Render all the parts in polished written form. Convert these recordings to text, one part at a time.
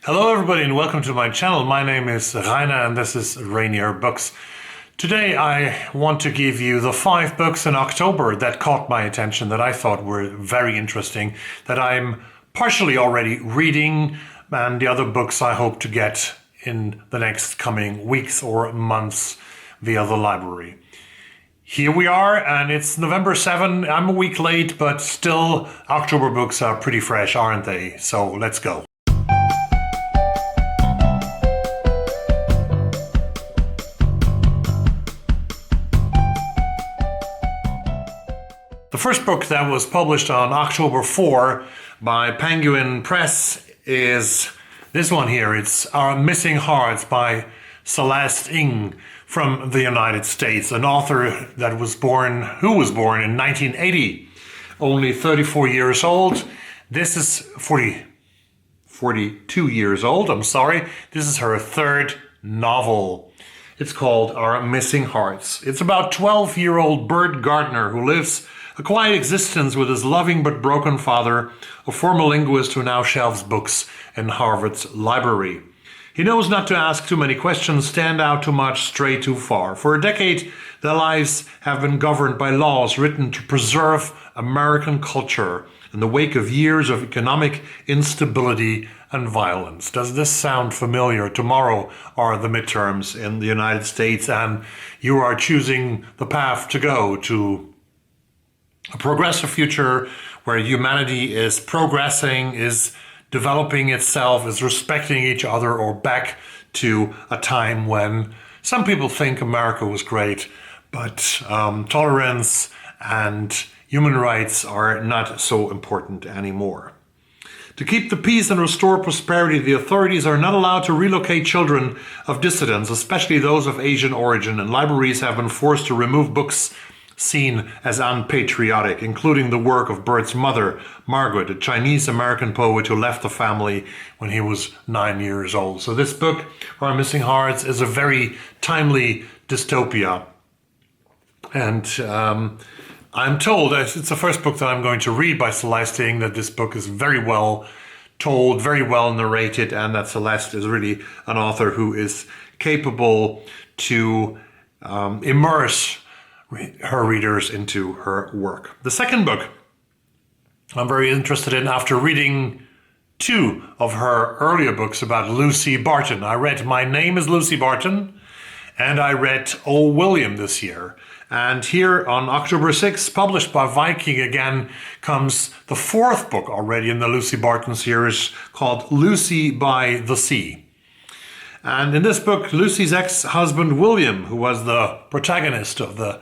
Hello everybody and welcome to my channel. My name is Rainer and this is Rainier Books. Today I want to give you the 5 books in October that caught my attention, that I thought were very interesting, that I'm partially already reading, and the other books I hope to get in the next coming weeks or months via the library. Here we are, and it's November 7. I'm a week late, but still October books are pretty fresh, aren't they? So let's go. The first book that was published on October 4 by Penguin Press is this one here. It's Our Missing Hearts by Celeste from the United States, an author who was born in 1980, only 34 years old. This is 42 years old, I'm sorry. This is her third novel. It's called Our Missing Hearts. It's about 12-year-old Bert Gardner who lives a quiet existence with his loving but broken father, a former linguist who now shelves books in Harvard's library. He knows not to ask too many questions, stand out too much, stray too far. For a decade, their lives have been governed by laws written to preserve American culture in the wake of years of economic instability and violence. Does this sound familiar? Tomorrow are the midterms in the United States, and you are choosing the path to go to a progressive future where humanity is progressing, is developing itself, is respecting each other, or back to a time when some people think America was great, but tolerance and human rights are not so important anymore. To keep the peace and restore prosperity, the authorities are not allowed to relocate children of dissidents, especially those of Asian origin, and libraries have been forced to remove books seen as unpatriotic, including the work of Bert's mother, Margaret, a Chinese-American poet who left the family when he was 9 years old. So this book, Our Missing Hearts, is a very timely dystopia. And I'm told, it's the first book that I'm going to read by Celeste, that this book is very well told, very well narrated, and that Celeste is really an author who is capable to immerse her readers into her work. The second book I'm very interested in after reading 2 of her earlier books about Lucy Barton. I read My Name is Lucy Barton and I read Oh William this year. And here on October 6th, published by Viking again, comes the 4th book already in the Lucy Barton series called Lucy by the Sea. And in this book, Lucy's ex-husband William, who was the protagonist of the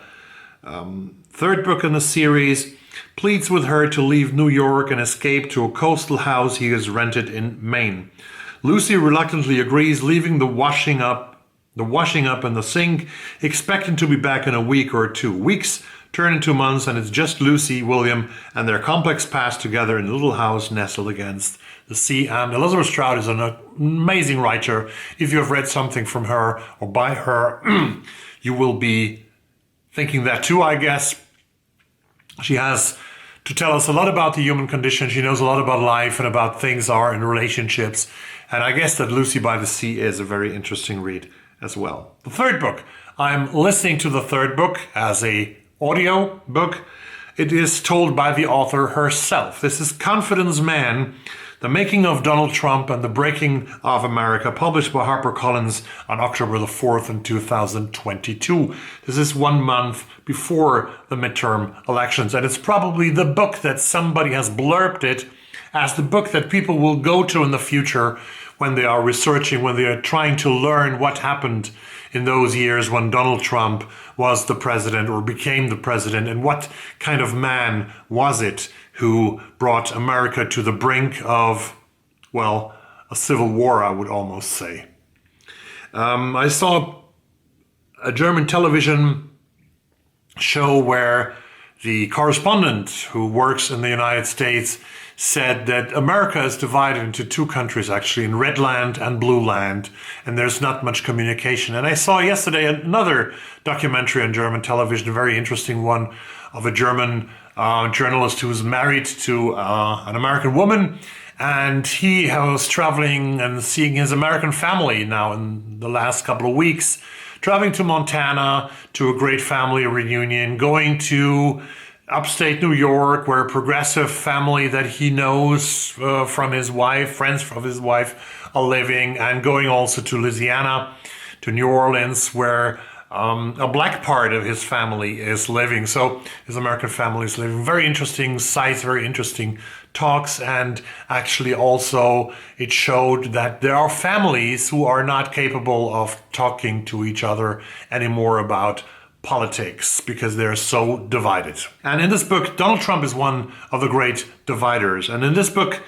third book in the series, pleads with her to leave New York and escape to a coastal house he has rented in Maine. Lucy reluctantly agrees, leaving the washing up in the sink, expecting to be back in a week or 2. Weeks turn into months, and it's just Lucy, William, and their complex past together in a little house nestled against the sea. And Elizabeth Strout is an amazing writer. If you have read something from her or by her, you will be thinking that too, I guess. She has to tell us a lot about the human condition. She knows a lot about life and about things are in relationships. And I guess that Lucy by the Sea is a very interesting read as well. The third book, I'm listening to the third book as a audio book. It is told by the author herself. This is Confidence Man, The Making of Donald Trump and the Breaking of America, published by HarperCollins on October the 4th in 2022. This is 1 month before the midterm elections, and it's probably the book that somebody has blurbed it as the book that people will go to in the future when they are researching, when they are trying to learn what happened in those years when Donald Trump was the president or became the president, and what kind of man was it who brought America to the brink of, well, a civil war, I would almost say. I saw a German television show where the correspondent who works in the United States said that America is divided into 2 countries, actually, in red land and blue land, and there's not much communication. And I saw yesterday another documentary on German television, a very interesting one, of a German journalist who was married to an American woman, And he was traveling and seeing his American family now in the last couple of weeks, traveling to Montana to a great family reunion, going to upstate New York, where a progressive family that he knows from his wife, friends of his wife, are living, and going also to Louisiana, to New Orleans, where a black part of his family is living. So his American family is living. Very interesting sights, very interesting talks, and actually also it showed that there are families who are not capable of talking to each other anymore about politics because they're so divided. And in this book, Donald Trump is one of the great dividers. And in this book,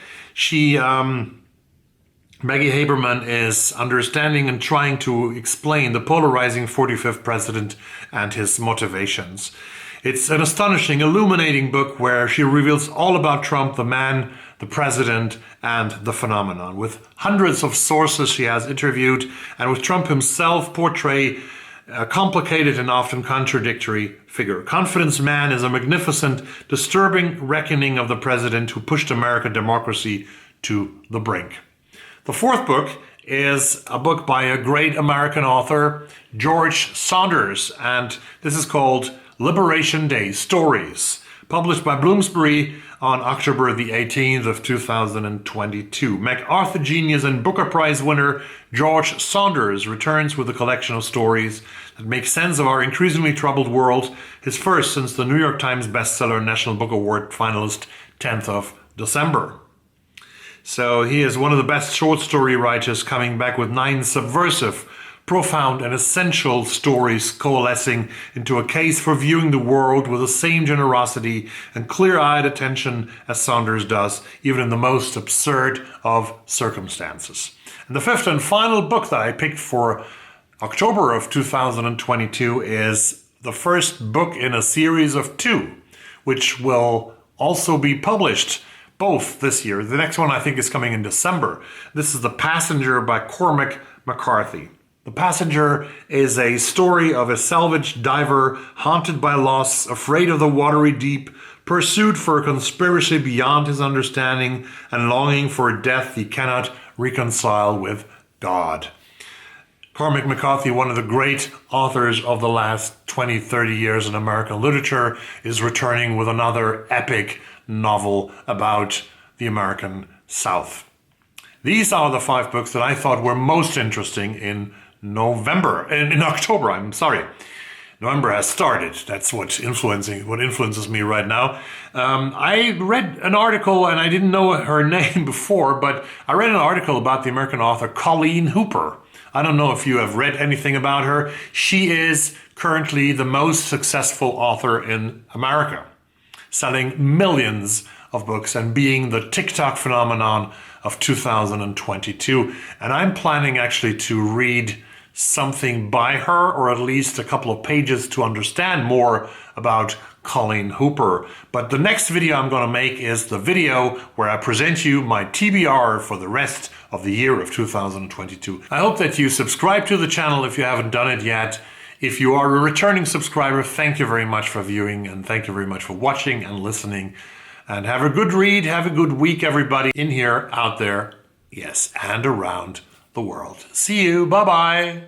Maggie Haberman is understanding and trying to explain the polarizing 45th president and his motivations. It's an astonishing, illuminating book where she reveals all about Trump, the man, the president, and the phenomenon. With hundreds of sources she has interviewed, and with Trump himself portray a complicated and often contradictory figure. Confidence Man is a magnificent, disturbing reckoning of the president who pushed American democracy to the brink. The fourth book is a book by a great American author, George Saunders, and this is called Liberation Day Stories, published by Bloomsbury on October the 18th of 2022. MacArthur Genius and Booker Prize winner George Saunders returns with a collection of stories that make sense of our increasingly troubled world, his first since the New York Times bestseller National Book Award finalist 10th of December. So he is one of the best short story writers, coming back with 9 subversive, profound and essential stories coalescing into a case for viewing the world with the same generosity and clear-eyed attention as Saunders does, even in the most absurd of circumstances. And the fifth and final book that I picked for October of 2022 is the first book in a series of 2, which will also be published both this year. The next one I think is coming in December. This is The Passenger by Cormac McCarthy. The Passenger is a story of a salvage diver haunted by loss, afraid of the watery deep, pursued for a conspiracy beyond his understanding, and longing for a death he cannot reconcile with God. Cormac McCarthy, one of the great authors of the last 20, 30 years in American literature, is returning with another epic novel about the American South. These are the 5 books that I thought were most interesting in October, I'm sorry. November has started. That's what influences me right now. I read an article, and I didn't know her name before, but I read an article about the American author Colleen Hooper. I don't know if you have read anything about her. She is currently the most successful author in America, selling millions of books and being the TikTok phenomenon of 2022. And I'm planning actually to read something by her, or at least a couple of pages to understand more about Colleen Hooper. But the next video I'm going to make is the video where I present you my TBR for the rest of the year of 2022. I hope that you subscribe to the channel if you haven't done it yet. If you are a returning subscriber, thank you very much for viewing, and thank you very much for watching and listening. And have a good read, have a good week, everybody, in here, out there, yes, and around the world. See you, bye-bye.